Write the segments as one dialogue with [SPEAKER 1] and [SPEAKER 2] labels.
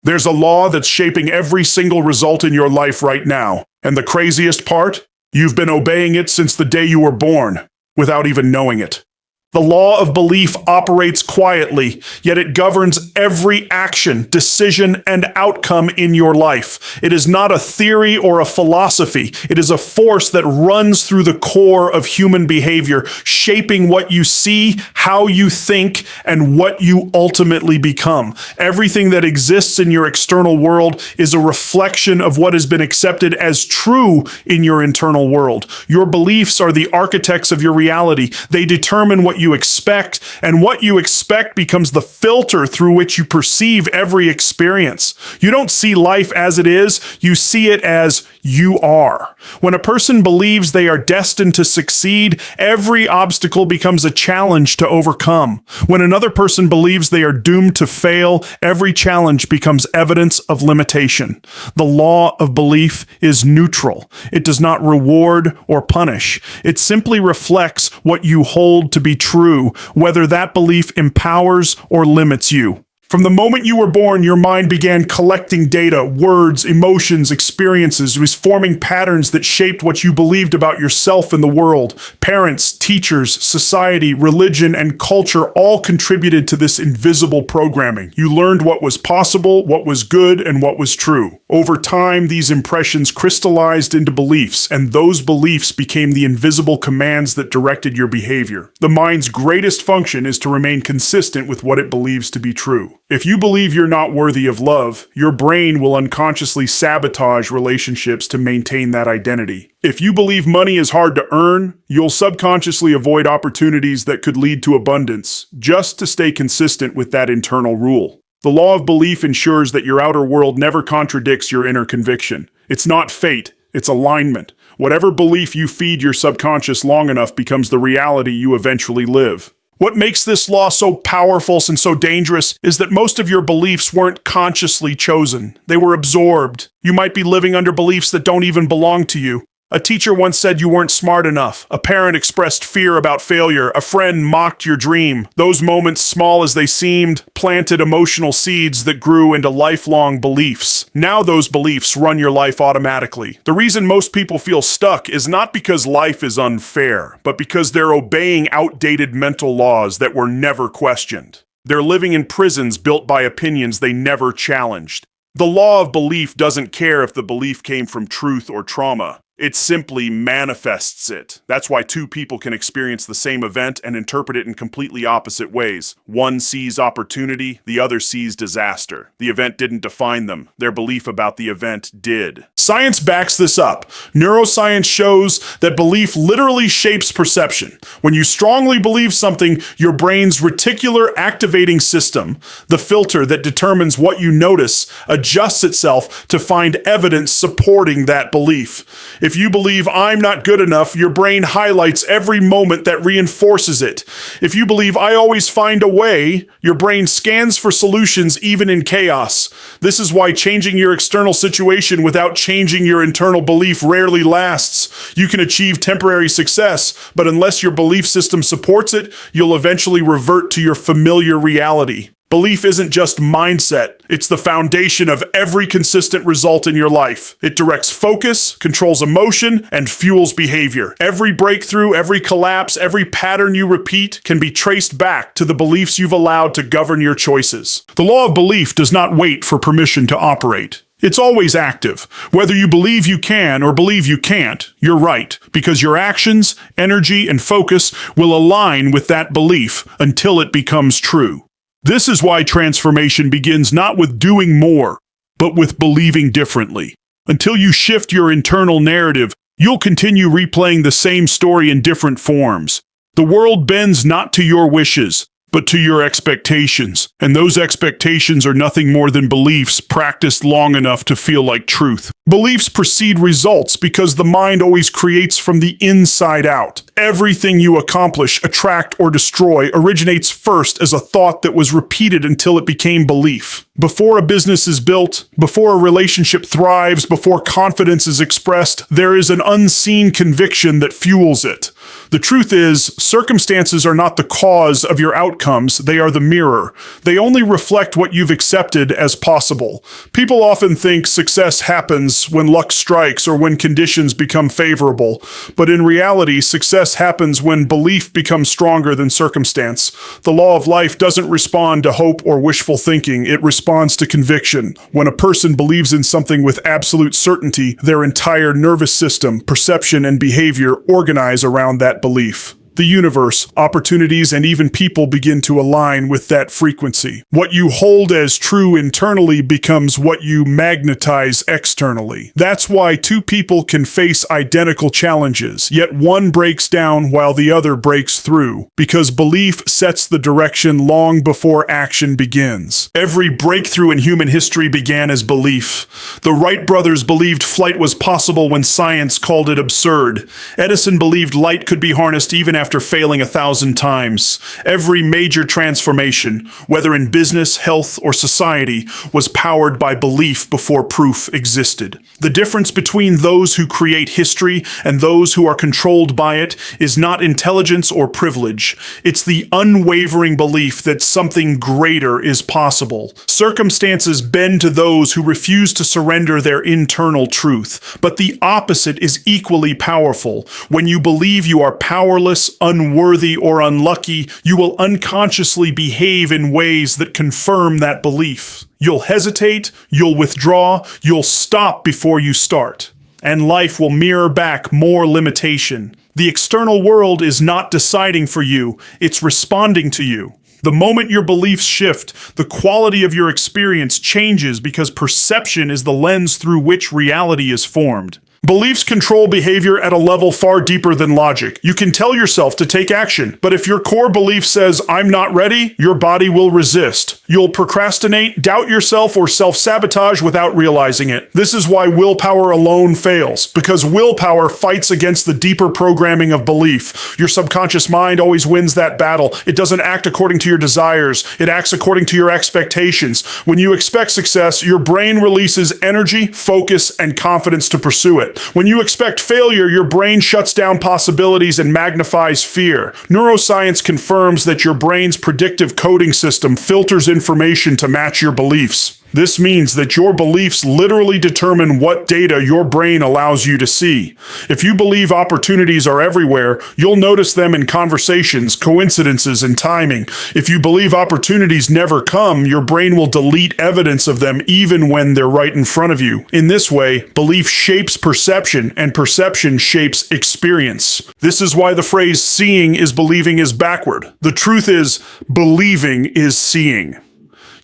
[SPEAKER 1] There's a law that's shaping every single result in your life right now. And the craziest part? You've been obeying it since the day you were born, without even knowing it. The law of belief operates quietly, yet it governs every action, decision, and outcome in your life. It is not a theory or a philosophy. It is a force that runs through the core of human behavior, shaping what you see, how you think, and what you ultimately become. Everything that exists in your external world is a reflection of what has been accepted as true in your internal world. Your beliefs are the architects of your reality. They determine what you expect, and what you expect becomes the filter through which you perceive every experience. You don't see life as it is, you see it as you are. When a person believes they are destined to succeed, every obstacle becomes a challenge to overcome. When another person believes they are doomed to fail, every challenge becomes evidence of limitation. The law of belief is neutral. It does not reward or punish. It simply reflects what you hold to be true, whether that belief empowers or limits you. From the moment you were born, your mind began collecting data, words, emotions, experiences. It was forming patterns that shaped what you believed about yourself and the world. Parents, teachers, society, religion, and culture all contributed to this invisible programming. You learned what was possible, what was good, and what was true. Over time, these impressions crystallized into beliefs, and those beliefs became the invisible commands that directed your behavior. The mind's greatest function is to remain consistent with what it believes to be true. If you believe you're not worthy of love, your brain will unconsciously sabotage relationships to maintain that identity. If you believe money is hard to earn, you'll subconsciously avoid opportunities that could lead to abundance, just to stay consistent with that internal rule. The law of belief ensures that your outer world never contradicts your inner conviction. It's not fate, it's alignment. Whatever belief you feed your subconscious long enough becomes the reality you eventually live. What makes this law so powerful and so dangerous is that most of your beliefs weren't consciously chosen. They were absorbed. You might be living under beliefs that don't even belong to you. A teacher once said you weren't smart enough. A parent expressed fear about failure. A friend mocked your dream. Those moments, small as they seemed, planted emotional seeds that grew into lifelong beliefs. Now those beliefs run your life automatically. The reason most people feel stuck is not because life is unfair, but because they're obeying outdated mental laws that were never questioned. They're living in prisons built by opinions they never challenged. The law of belief doesn't care if the belief came from truth or trauma. It simply manifests it. That's why two people can experience the same event and interpret it in completely opposite ways. One sees opportunity, the other sees disaster. The event didn't define them. Their belief about the event did. Science backs this up. Neuroscience shows that belief literally shapes perception. When you strongly believe something, your brain's reticular activating system, the filter that determines what you notice, adjusts itself to find evidence supporting that belief. If you believe I'm not good enough, your brain highlights every moment that reinforces it. If you believe I always find a way, your brain scans for solutions even in chaos. This is why changing your external situation without changing your internal belief rarely lasts. You can achieve temporary success, but unless your belief system supports it, you'll eventually revert to your familiar reality. Belief isn't just mindset, it's the foundation of every consistent result in your life. It directs focus, controls emotion, and fuels behavior. Every breakthrough, every collapse, every pattern you repeat can be traced back to the beliefs you've allowed to govern your choices. The law of belief does not wait for permission to operate. It's always active. Whether you believe you can or believe you can't, you're right, because your actions, energy, and focus will align with that belief until it becomes true. This is why transformation begins not with doing more, but with believing differently. Until you shift your internal narrative, you'll continue replaying the same story in different forms. The world bends not to your wishes, but to your expectations. And those expectations are nothing more than beliefs practiced long enough to feel like truth. Beliefs precede results because the mind always creates from the inside out. Everything you accomplish, attract, or destroy originates first as a thought that was repeated until it became belief. Before a business is built, before a relationship thrives, before confidence is expressed, there is an unseen conviction that fuels it. The truth is, circumstances are not the cause of your outcomes, they are the mirror. They only reflect what you've accepted as possible. People often think success happens when luck strikes or when conditions become favorable, but in reality, success happens when belief becomes stronger than circumstance. The law of life doesn't respond to hope or wishful thinking, it responds to conviction. When a person believes in something with absolute certainty, their entire nervous system, perception, and behavior organize around that belief. The universe, opportunities, and even people begin to align with that frequency. What you hold as true internally becomes what you magnetize externally. That's why two people can face identical challenges, yet one breaks down while the other breaks through, because belief sets the direction long before action begins. Every breakthrough in human history began as belief. The Wright brothers believed flight was possible when science called it absurd. Edison believed light could be harnessed even after failing 1,000 times. Every major transformation, whether in business, health, or society, was powered by belief before proof existed. The difference between those who create history and those who are controlled by it is not intelligence or privilege. It's the unwavering belief that something greater is possible. Circumstances bend to those who refuse to surrender their internal truth, but the opposite is equally powerful. When you believe you are powerless, unworthy, or unlucky, you will unconsciously behave in ways that confirm that belief. You'll hesitate, you'll withdraw, you'll stop before you start. And life will mirror back more limitation. The external world is not deciding for you, it's responding to you. The moment your beliefs shift, the quality of your experience changes because perception is the lens through which reality is formed. Beliefs control behavior at a level far deeper than logic. You can tell yourself to take action, but if your core belief says, "I'm not ready," your body will resist. You'll procrastinate, doubt yourself, or self-sabotage without realizing it. This is why willpower alone fails, because willpower fights against the deeper programming of belief. Your subconscious mind always wins that battle. It doesn't act according to your desires. It acts according to your expectations. When you expect success, your brain releases energy, focus, and confidence to pursue it. When you expect failure, your brain shuts down possibilities and magnifies fear. Neuroscience confirms that your brain's predictive coding system filters information to match your beliefs. This means that your beliefs literally determine what data your brain allows you to see. If you believe opportunities are everywhere, you'll notice them in conversations, coincidences, and timing. If you believe opportunities never come, your brain will delete evidence of them even when they're right in front of you. In this way, belief shapes perception, and perception shapes experience. This is why the phrase "seeing is believing" is backward. The truth is, believing is seeing.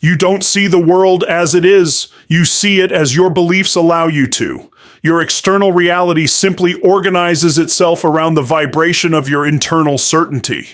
[SPEAKER 1] You don't see the world as it is, you see it as your beliefs allow you to. Your external reality simply organizes itself around the vibration of your internal certainty.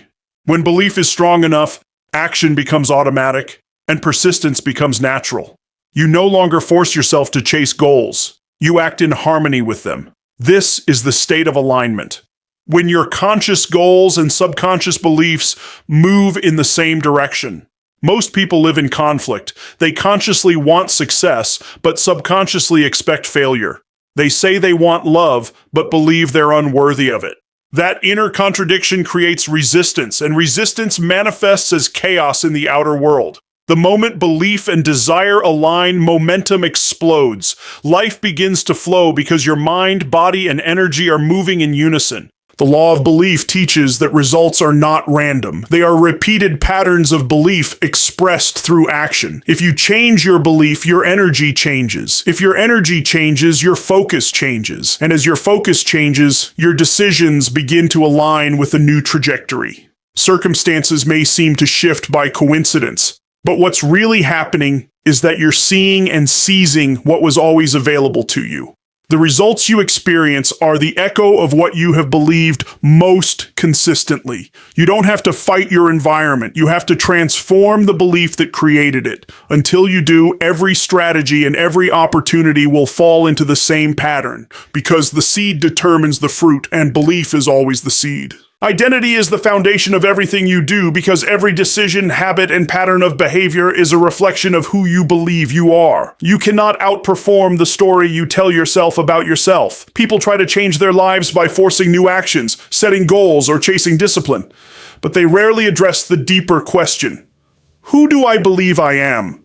[SPEAKER 1] When belief is strong enough, action becomes automatic, and persistence becomes natural. You no longer force yourself to chase goals. You act in harmony with them. This is the state of alignment. When your conscious goals and subconscious beliefs move in the same direction. Most people live in conflict. They consciously want success, but subconsciously expect failure. They say they want love, but believe they're unworthy of it. That inner contradiction creates resistance, and resistance manifests as chaos in the outer world. The moment belief and desire align, momentum explodes. Life begins to flow because your mind, body, and energy are moving in unison. The law of belief teaches that results are not random. They are repeated patterns of belief expressed through action. If you change your belief, your energy changes. If your energy changes, your focus changes. And as your focus changes, your decisions begin to align with a new trajectory. Circumstances may seem to shift by coincidence, but what's really happening is that you're seeing and seizing what was always available to you. The results you experience are the echo of what you have believed most consistently. You don't have to fight your environment. You have to transform the belief that created it. Until you do, every strategy and every opportunity will fall into the same pattern, because the seed determines the fruit, and belief is always the seed. Identity is the foundation of everything you do because every decision, habit, and pattern of behavior is a reflection of who you believe you are. You cannot outperform the story you tell yourself about yourself. People try to change their lives by forcing new actions, setting goals, or chasing discipline. But they rarely address the deeper question: who do I believe I am?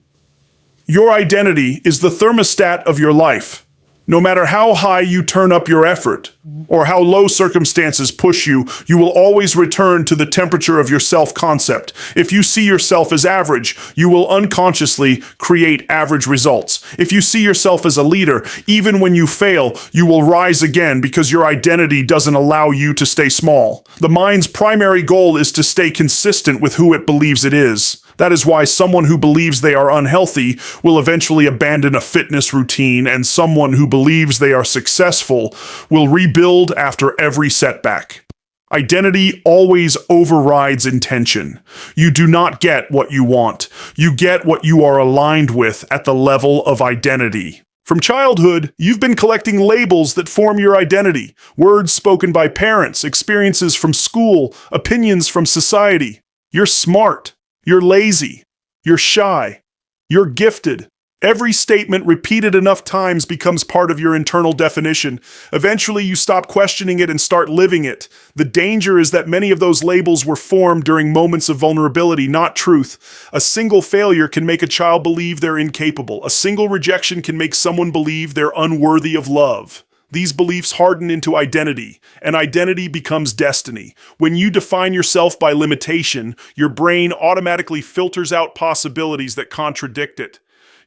[SPEAKER 1] Your identity is the thermostat of your life. No matter how high you turn up your effort, or how low circumstances push you, you will always return to the temperature of your self-concept. If you see yourself as average, you will unconsciously create average results. If you see yourself as a leader, even when you fail, you will rise again because your identity doesn't allow you to stay small. The mind's primary goal is to stay consistent with who it believes it is. That is why someone who believes they are unhealthy will eventually abandon a fitness routine, and someone who believes they are successful will rebuild after every setback. Identity always overrides intention. You do not get what you want. You get what you are aligned with at the level of identity. From childhood, you've been collecting labels that form your identity. Words spoken by parents, experiences from school, opinions from society. You're smart. You're lazy. You're shy. You're gifted. Every statement repeated enough times becomes part of your internal definition. Eventually, you stop questioning it and start living it. The danger is that many of those labels were formed during moments of vulnerability, not truth. A single failure can make a child believe they're incapable. A single rejection can make someone believe they're unworthy of love. These beliefs harden into identity, and identity becomes destiny. When you define yourself by limitation, your brain automatically filters out possibilities that contradict it.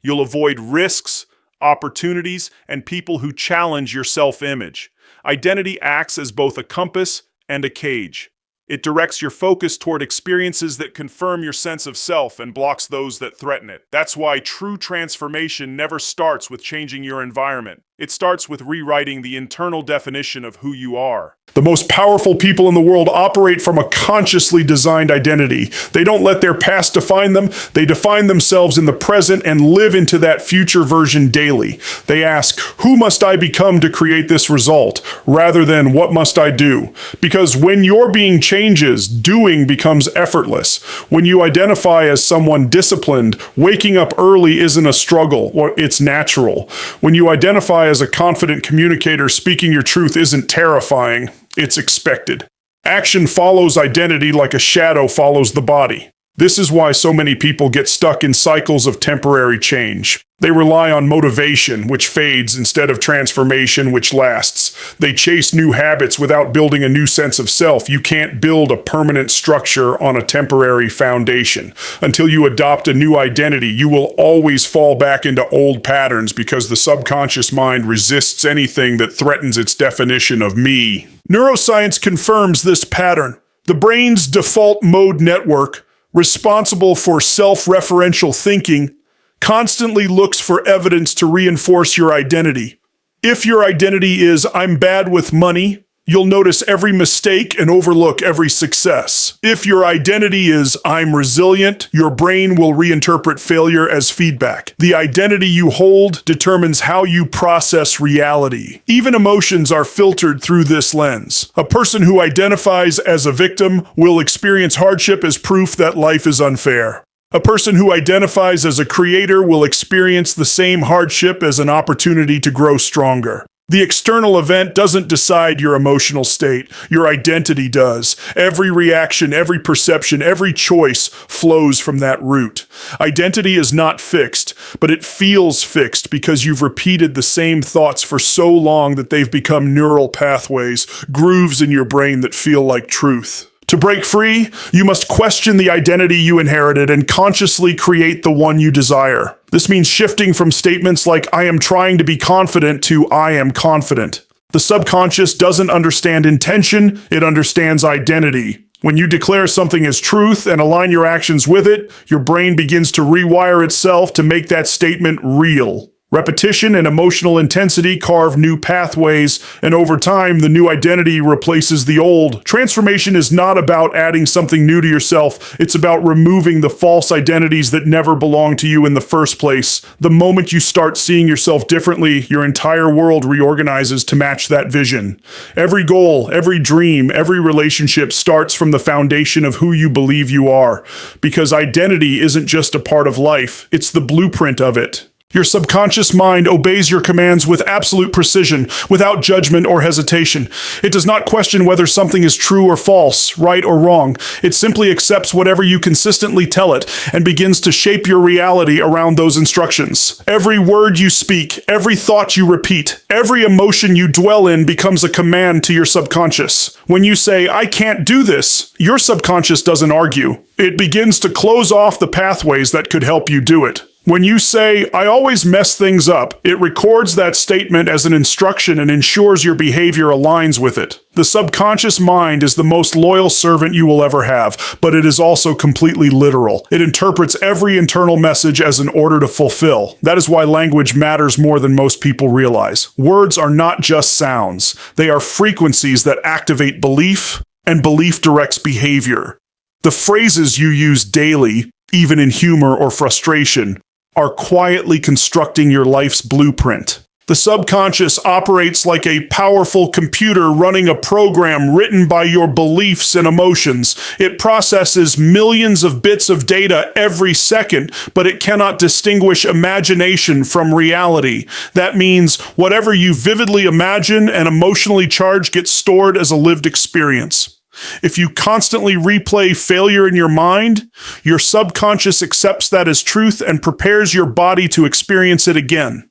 [SPEAKER 1] You'll avoid risks, opportunities, and people who challenge your self-image. Identity acts as both a compass and a cage. It directs your focus toward experiences that confirm your sense of self and blocks those that threaten it. That's why true transformation never starts with changing your environment. It starts with rewriting the internal definition of who you are. The most powerful people in the world operate from a consciously designed identity. They don't let their past define them. They define themselves in the present and live into that future version daily. They ask, who must I become to create this result, rather than what must I do? Because when your being changes, doing becomes effortless. When you identify as someone disciplined, waking up early isn't a struggle, or it's natural. When you identify as a confident communicator, speaking your truth isn't terrifying. It's expected. Action follows identity like a shadow follows the body. This is why so many people get stuck in cycles of temporary change. They rely on motivation, which fades, instead of transformation, which lasts. They chase new habits without building a new sense of self. You can't build a permanent structure on a temporary foundation. Until you adopt a new identity, you will always fall back into old patterns because the subconscious mind resists anything that threatens its definition of me. Neuroscience confirms this pattern. The brain's default mode network, responsible for self-referential thinking, constantly looks for evidence to reinforce your identity. If your identity is, I'm bad with money, you'll notice every mistake and overlook every success. If your identity is, I'm resilient, your brain will reinterpret failure as feedback. The identity you hold determines how you process reality. Even emotions are filtered through this lens. A person who identifies as a victim will experience hardship as proof that life is unfair. A person who identifies as a creator will experience the same hardship as an opportunity to grow stronger. The external event doesn't decide your emotional state. Your identity does. Every reaction, every perception, every choice flows from that root. Identity is not fixed, but it feels fixed because you've repeated the same thoughts for so long that they've become neural pathways, grooves in your brain that feel like truth. To break free, you must question the identity you inherited and consciously create the one you desire. This means shifting from statements like, I am trying to be confident, to I am confident. The subconscious doesn't understand intention, it understands identity. When you declare something as truth and align your actions with it, your brain begins to rewire itself to make that statement real. Repetition and emotional intensity carve new pathways, and over time, the new identity replaces the old. Transformation is not about adding something new to yourself. It's about removing the false identities that never belonged to you in the first place. The moment you start seeing yourself differently, your entire world reorganizes to match that vision. Every goal, every dream, every relationship starts from the foundation of who you believe you are. Because identity isn't just a part of life, it's the blueprint of it. Your subconscious mind obeys your commands with absolute precision, without judgment or hesitation. It does not question whether something is true or false, right or wrong. It simply accepts whatever you consistently tell it and begins to shape your reality around those instructions. Every word you speak, every thought you repeat, every emotion you dwell in becomes a command to your subconscious. When you say, "I can't do this," your subconscious doesn't argue. It begins to close off the pathways that could help you do it. When you say, "I always mess things up," it records that statement as an instruction and ensures your behavior aligns with it. The subconscious mind is the most loyal servant you will ever have, but it is also completely literal. It interprets every internal message as an order to fulfill. That is why language matters more than most people realize. Words are not just sounds. They are frequencies that activate belief, and belief directs behavior. The phrases you use daily, even in humor or frustration, are quietly constructing your life's blueprint. The subconscious operates like a powerful computer running a program written by your beliefs and emotions. It processes millions of bits of data every second, but it cannot distinguish imagination from reality. That means whatever you vividly imagine and emotionally charge gets stored as a lived experience. If you constantly replay failure in your mind, your subconscious accepts that as truth and prepares your body to experience it again.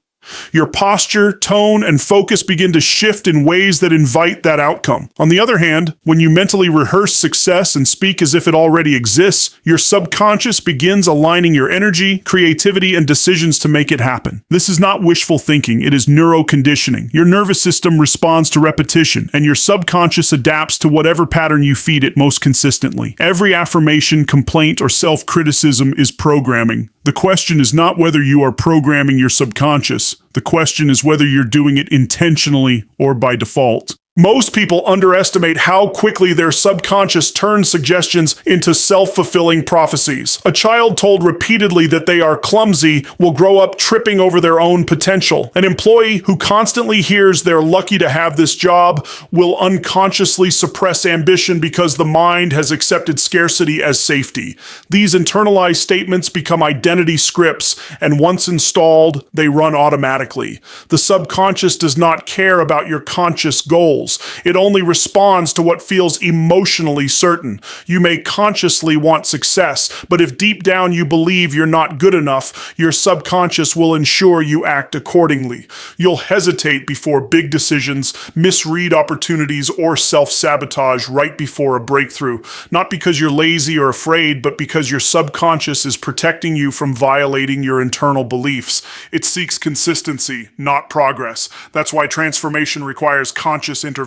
[SPEAKER 1] Your posture, tone, and focus begin to shift in ways that invite that outcome. On the other hand, when you mentally rehearse success and speak as if it already exists, your subconscious begins aligning your energy, creativity, and decisions to make it happen. This is not wishful thinking, it is neuroconditioning. Your nervous system responds to repetition, and your subconscious adapts to whatever pattern you feed it most consistently. Every affirmation, complaint, or self-criticism is programming. The question is not whether you are programming your subconscious. The question is whether you're doing it intentionally or by default. Most people underestimate how quickly their subconscious turns suggestions into self-fulfilling prophecies. A child told repeatedly that they are clumsy will grow up tripping over their own potential. An employee who constantly hears they're lucky to have this job will unconsciously suppress ambition because the mind has accepted scarcity as safety. These internalized statements become identity scripts, and once installed, they run automatically. The subconscious does not care about your conscious goals. It only responds to what feels emotionally certain. You may consciously want success, but if deep down you believe you're not good enough, your subconscious will ensure you act accordingly. You'll hesitate before big decisions, misread opportunities, or self-sabotage right before a breakthrough. Not because you're lazy or afraid, but because your subconscious is protecting you from violating your internal beliefs. It seeks consistency, not progress. That's why transformation requires conscious intervention.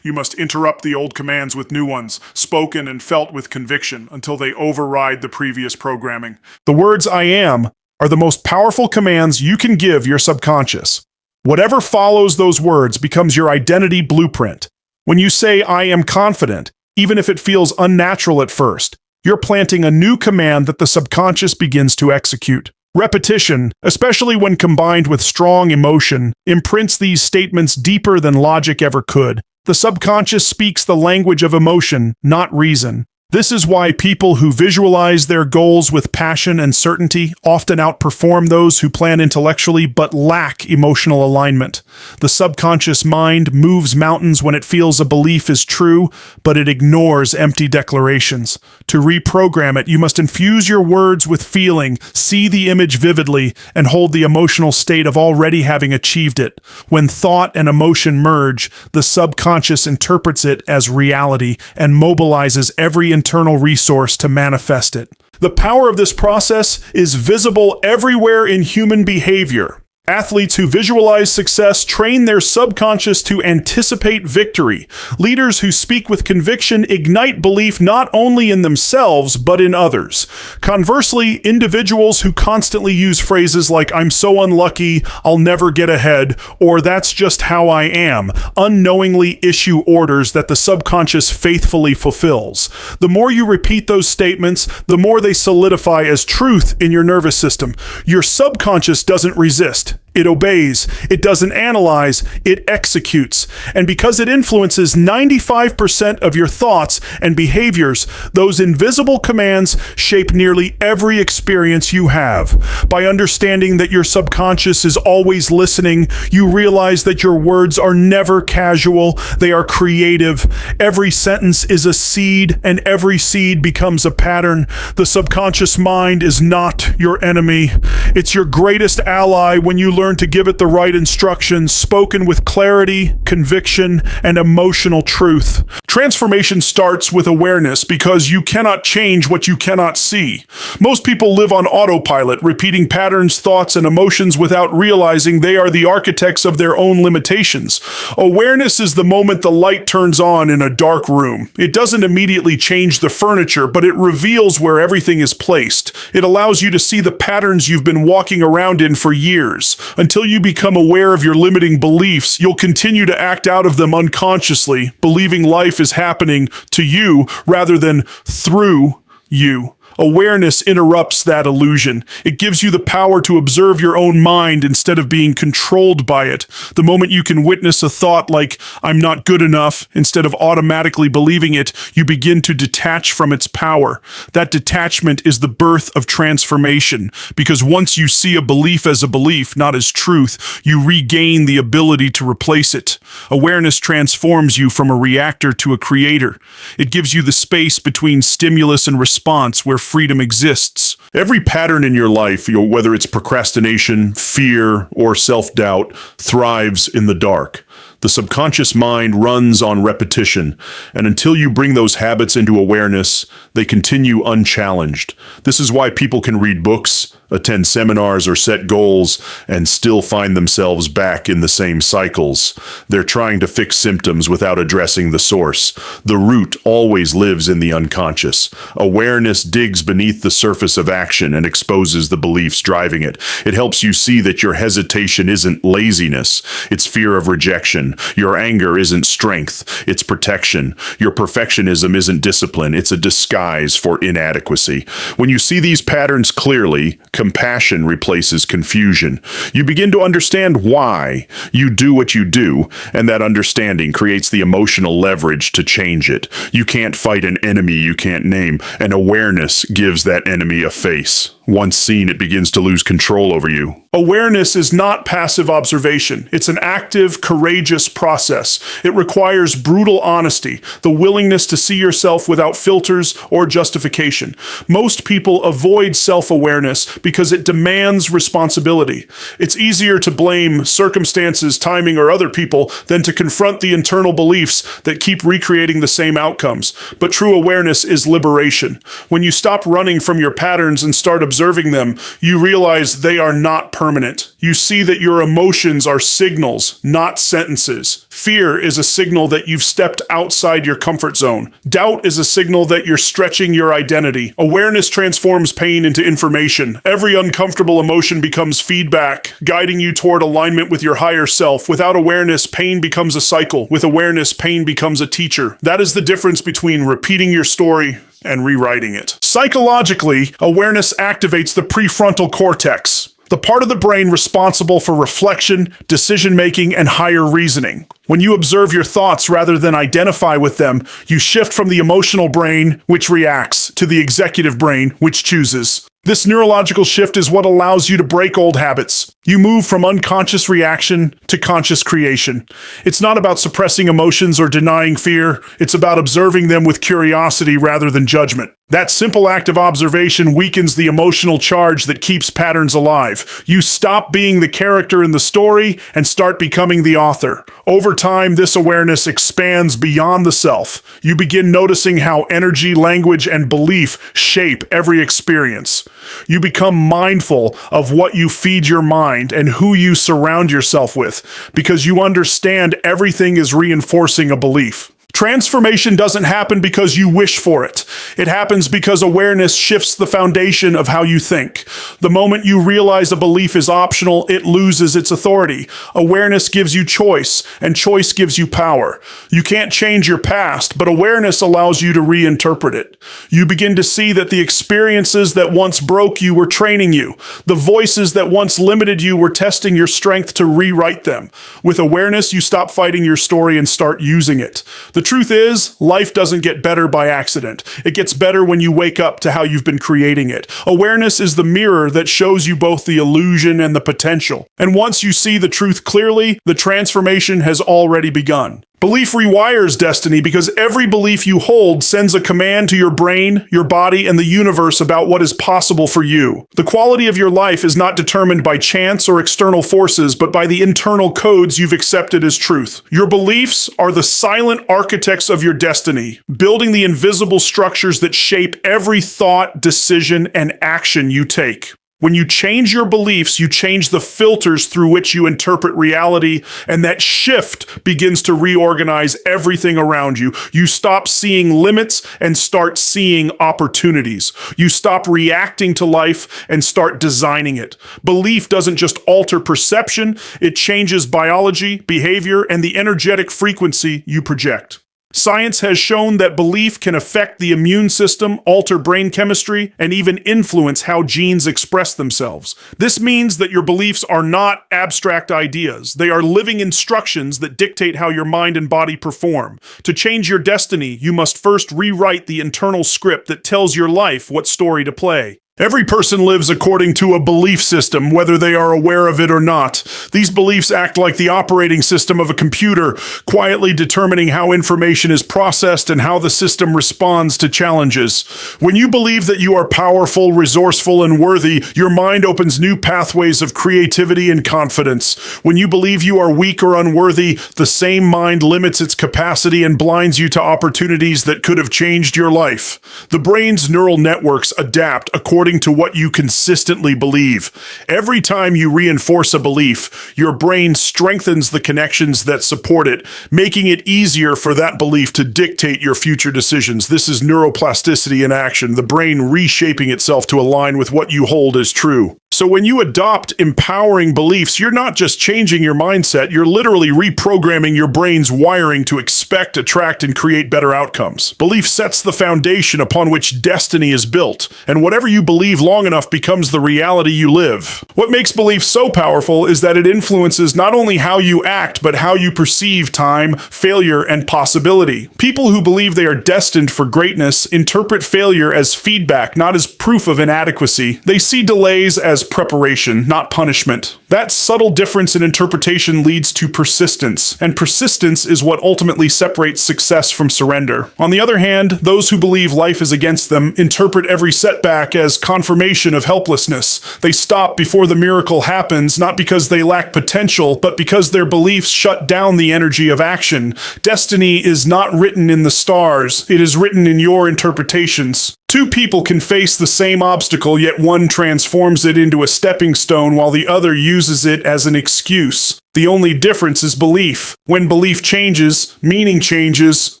[SPEAKER 1] You must interrupt the old commands with new ones, spoken and felt with conviction, until they override the previous programming. The words "I am" are the most powerful commands you can give your subconscious. Whatever follows those words becomes your identity blueprint. When you say "I am confident," even if it feels unnatural at first, you're planting a new command that the subconscious begins to execute. Repetition, especially when combined with strong emotion, imprints these statements deeper than logic ever could. The subconscious speaks the language of emotion, not reason. This is why people who visualize their goals with passion and certainty often outperform those who plan intellectually but lack emotional alignment. The subconscious mind moves mountains when it feels a belief is true, but it ignores empty declarations. To reprogram it, you must infuse your words with feeling, see the image vividly, and hold the emotional state of already having achieved it. When thought and emotion merge, the subconscious interprets it as reality and mobilizes every internal resource to manifest it. The power of this process is visible everywhere in human behavior. Athletes who visualize success train their subconscious to anticipate victory. Leaders who speak with conviction ignite belief not only in themselves, but in others. Conversely, individuals who constantly use phrases like, "I'm so unlucky, I'll never get ahead," or "that's just how I am," unknowingly issue orders that the subconscious faithfully fulfills. The more you repeat those statements, the more they solidify as truth in your nervous system. Your subconscious doesn't resist. It obeys. It doesn't analyze. It executes. And because it influences 95% of your thoughts and behaviors, those invisible commands shape nearly every experience you have. By understanding that your subconscious is always listening, you realize that your words are never casual. They are creative. Every sentence is a seed, and every seed becomes a pattern. The subconscious mind is not your enemy. It's your greatest ally when you learn to give it the right instructions, spoken with clarity, conviction, and emotional truth. Transformation starts with awareness because you cannot change what you cannot see. Most people live on autopilot, repeating patterns, thoughts, and emotions without realizing they are the architects of their own limitations. Awareness is the moment the light turns on in a dark room. It doesn't immediately change the furniture, but it reveals where everything is placed. It allows you to see the patterns you've been walking around in for years. Until you become aware of your limiting beliefs, you'll continue to act out of them unconsciously, believing life is happening to you rather than through you. Awareness interrupts that illusion. It gives you the power to observe your own mind instead of being controlled by it. The moment you can witness a thought like, "I'm not good enough," instead of automatically believing it, you begin to detach from its power. That detachment is the birth of transformation, because once you see a belief as a belief, not as truth, you regain the ability to replace it. Awareness transforms you from a reactor to a creator. It gives you the space between stimulus and response where freedom exists. Every pattern in your life, whether it's procrastination, fear, or self-doubt, thrives in the dark. The subconscious mind runs on repetition, and until you bring those habits into awareness, they continue unchallenged. This is why people can read books, attend seminars, or set goals, and still find themselves back in the same cycles. They're trying to fix symptoms without addressing the source. The root always lives in the unconscious. Awareness digs beneath the surface of action and exposes the beliefs driving it. It helps you see that your hesitation isn't laziness, it's fear of rejection. Your anger isn't strength, it's protection. Your perfectionism isn't discipline, it's a disguise for inadequacy. When you see these patterns clearly, compassion replaces confusion. You begin to understand why you do what you do, and that understanding creates the emotional leverage to change it. You can't fight an enemy you can't name, and awareness gives that enemy a face. Once seen, it begins to lose control over you. Awareness is not passive observation. It's an active, courageous process. It requires brutal honesty, the willingness to see yourself without filters or justification. Most people avoid self-awareness because it demands responsibility. It's easier to blame circumstances, timing, or other people than to confront the internal beliefs that keep recreating the same outcomes. But true awareness is liberation. When you stop running from your patterns and start observing them, you realize they are not permanent. You see that your emotions are signals, not sentences. Fear is a signal that you've stepped outside your comfort zone. Doubt is a signal that you're stretching your identity. Awareness transforms pain into information. Every uncomfortable emotion becomes feedback, guiding you toward alignment with your higher self. Without awareness, pain becomes a cycle. With awareness, pain becomes a teacher. That is the difference between repeating your story and rewriting it. Psychologically, awareness activates the prefrontal cortex, the part of the brain responsible for reflection, decision-making, and higher reasoning. When you observe your thoughts rather than identify with them, you shift from the emotional brain, which reacts, to the executive brain, which chooses. This neurological shift is what allows you to break old habits. You move from unconscious reaction to conscious creation. It's not about suppressing emotions or denying fear. It's about observing them with curiosity rather than judgment. That simple act of observation weakens the emotional charge that keeps patterns alive. You stop being the character in the story and start becoming the author. Over time, this awareness expands beyond the self. You begin noticing how energy, language, and belief shape every experience. You become mindful of what you feed your mind and who you surround yourself with, because you understand everything is reinforcing a belief. Transformation doesn't happen because you wish for it. It happens because awareness shifts the foundation of how you think. The moment you realize a belief is optional, it loses its authority. Awareness gives you choice, and choice gives you power. You can't change your past, but awareness allows you to reinterpret it. You begin to see that the experiences that once broke you were training you. The voices that once limited you were testing your strength to rewrite them. With awareness, you stop fighting your story and start using it. The truth is, life doesn't get better by accident. It gets better when you wake up to how you've been creating it. Awareness is the mirror that shows you both the illusion and the potential. And once you see the truth clearly, the transformation has already begun. Belief rewires destiny because every belief you hold sends a command to your brain, your body, and the universe about what is possible for you. The quality of your life is not determined by chance or external forces, but by the internal codes you've accepted as truth. Your beliefs are the silent architects of your destiny, building the invisible structures that shape every thought, decision, and action you take. When you change your beliefs, you change the filters through which you interpret reality, and that shift begins to reorganize everything around you. You stop seeing limits and start seeing opportunities. You stop reacting to life and start designing it. Belief doesn't just alter perception, it changes biology, behavior, and the energetic frequency you project. Science has shown that belief can affect the immune system, alter brain chemistry, and even influence how genes express themselves. This means that your beliefs are not abstract ideas. They are living instructions that dictate how your mind and body perform. To change your destiny, you must first rewrite the internal script that tells your life what story to play. Every person lives according to a belief system, whether they are aware of it or not. These beliefs act like the operating system of a computer, quietly determining how information is processed and how the system responds to challenges. When you believe that you are powerful, resourceful, and worthy, your mind opens new pathways of creativity and confidence. When you believe you are weak or unworthy, the same mind limits its capacity and blinds you to opportunities that could have changed your life. The brain's neural networks adapt according to what you consistently believe. Every time you reinforce a belief, your brain strengthens the connections that support it, making it easier for that belief to dictate your future decisions. This is neuroplasticity in action, the brain reshaping itself to align with what you hold as true. So when you adopt empowering beliefs, you're not just changing your mindset, you're literally reprogramming your brain's wiring to expect, attract, and create better outcomes. Belief sets the foundation upon which destiny is built, and whatever you believe long enough becomes the reality you live. What makes belief so powerful is that it influences not only how you act, but how you perceive time, failure, and possibility. People who believe they are destined for greatness interpret failure as feedback, not as proof of inadequacy. They see delays as preparation, not punishment. That subtle difference in interpretation leads to persistence, and persistence is what ultimately separates success from surrender. On the other hand, those who believe life is against them interpret every setback as confirmation of helplessness. They stop before the miracle happens, not because they lack potential, but because their beliefs shut down the energy of action. Destiny is not written in the stars, it is written in your interpretations. Two people can face the same obstacle, yet one transforms it into a stepping stone while the other uses it as an excuse. The only difference is belief. When belief changes, meaning changes,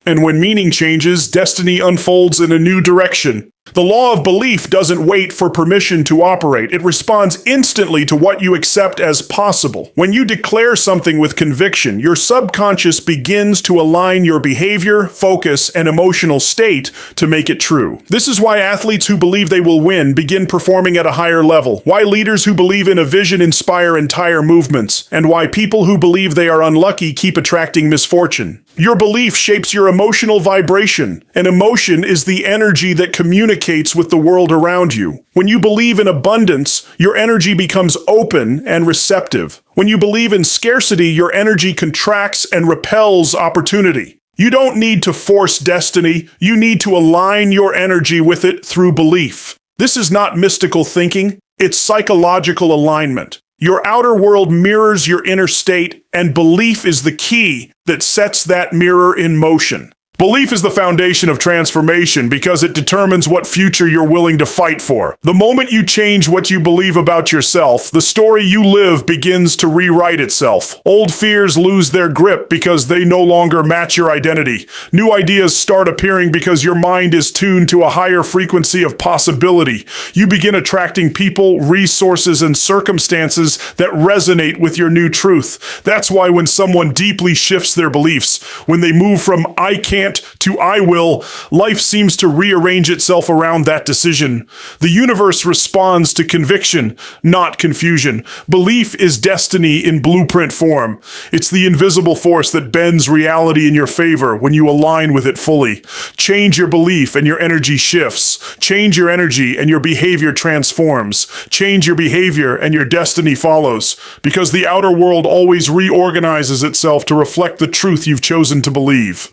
[SPEAKER 1] and when meaning changes, destiny unfolds in a new direction. The law of belief doesn't wait for permission to operate. It responds instantly to what you accept as possible. When you declare something with conviction, your subconscious begins to align your behavior, focus, and emotional state to make it true. This is why athletes who believe they will win begin performing at a higher level, why leaders who believe in a vision inspire entire movements, and why people who believe they are unlucky keep attracting misfortune. Your belief shapes your emotional vibration. An emotion is the energy that communicates with the world around you. When you believe in abundance, your energy becomes open and receptive. When you believe in scarcity, your energy contracts and repels opportunity. You don't need to force destiny. You need to align your energy with it through belief. This is not mystical thinking. It's psychological alignment. Your outer world mirrors your inner state, and belief is the key that sets that mirror in motion. Belief is the foundation of transformation because it determines what future you're willing to fight for. The moment you change what you believe about yourself, the story you live begins to rewrite itself. Old fears lose their grip because they no longer match your identity. New ideas start appearing because your mind is tuned to a higher frequency of possibility. You begin attracting people, resources, and circumstances that resonate with your new truth. That's why when someone deeply shifts their beliefs, when they move from "I can't" to "I will," life seems to rearrange itself around that decision. The universe responds to conviction, not confusion. Belief is destiny in blueprint form. It's the invisible force that bends reality in your favor when you align with it fully. Change your belief and your energy shifts. Change your energy and your behavior transforms. Change your behavior and your destiny follows. Because the outer world always reorganizes itself to reflect the truth you've chosen to believe.